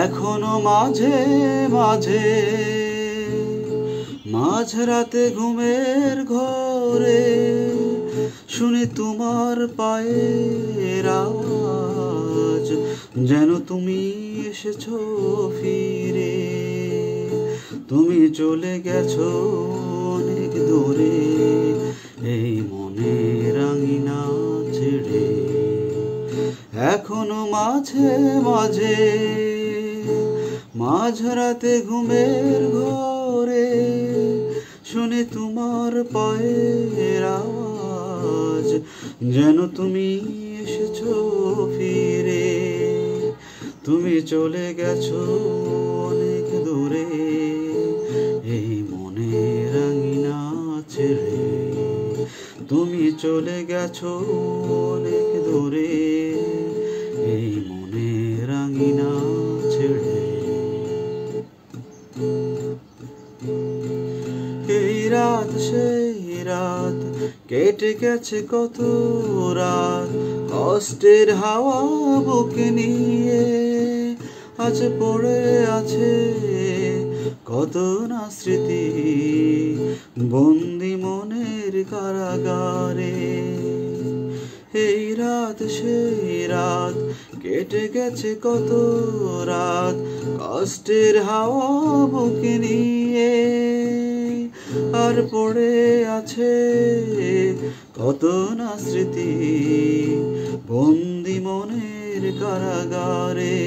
এখনো মাঝে মাঝে মাঝরাতে ঘুমের ঘরে শুনি তোমার পায়ের আওয়াজ, যেন তুমি এসেছো ফিরে। তুমি চলে গেছো অনেক দূরে এই মনের আঙিনা ছেড়ে। এখনো মাঝে মাঝে মাঝরাতে ঘুমের ঘরে শুনি তোমার পায়ের আওয়াজ, যেন তুমি এসেছো ফিরে। তুমি চলে গেছো অনেক দূরে এই মনের আঙিনা ছেড়ে। তুমি চলে গেছো অনেক দূরে এই মনের আঙিনা ছেড়ে। এই রাত সেই রাত কেটে গেছে কত রাত, কষ্টের হাওয়া বুকে নিয়ে আজ পড়ে আছে কত না স্মৃতি বন্দি মনের কারাগারে। এই রাত সেই রাত কেটে গেছে কত রাত, কষ্টের হাওয়া বুকে নিয়ে আর পড়ে আছে কত না স্মৃতি বন্দি মনের কারাগারে।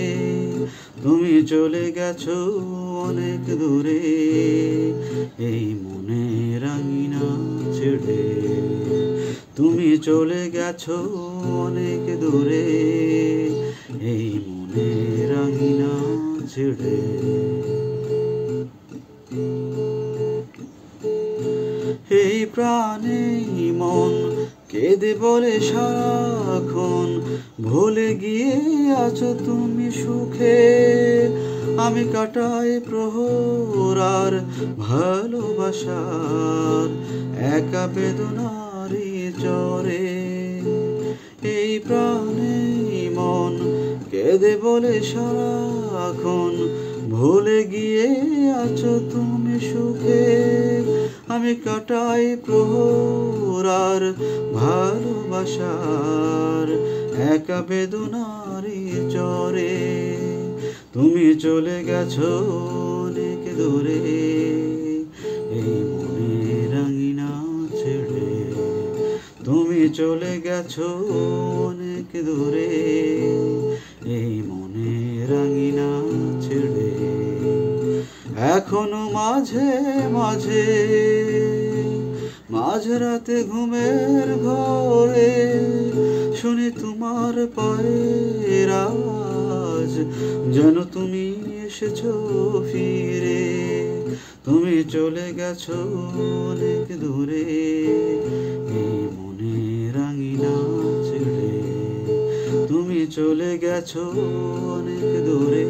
তুমি চলে গেছো অনেক দূরে এই মনের আঙিনা ছেড়ে। তুমি চলে গেছো অনেক দূরে এই মনের আঙিনা ছেড়ে। এই প্রাণে মন কেঁদে বলে সারাক্ষণ, ভুলে গিয়ে আছো তুমি সুখে। আমি কাটাই প্রহর আর ভালোবাসার একা বেদনারি জ্বরে। এই প্রাণে মন কেঁদে বলে সারাক্ষণ, ভুলে গিয়ে আছো তুমি সুখে। আমি কাটাই প্রহর আর ভালোবাসার একা বেদনারি জ্বরে। তুমি চলে গেছো অনেক দূরে এই মনের আঙিনা ছেড়ে। তুমি চলে গেছো অনেক দূরে এই মনের আঙিনা ছেড়ে। এখনো মাঝে মাঝে মাঝরাতে ঘুমের ঘরে শুনি তোমার পায়ের আওয়াজ, যেন তুমি এসেছো ফিরে। তুমি চলে গেছো অনেক দূরে এই মনের আঙিনা ছেড়ে। তুমি চলে গেছো অনেক দূরে।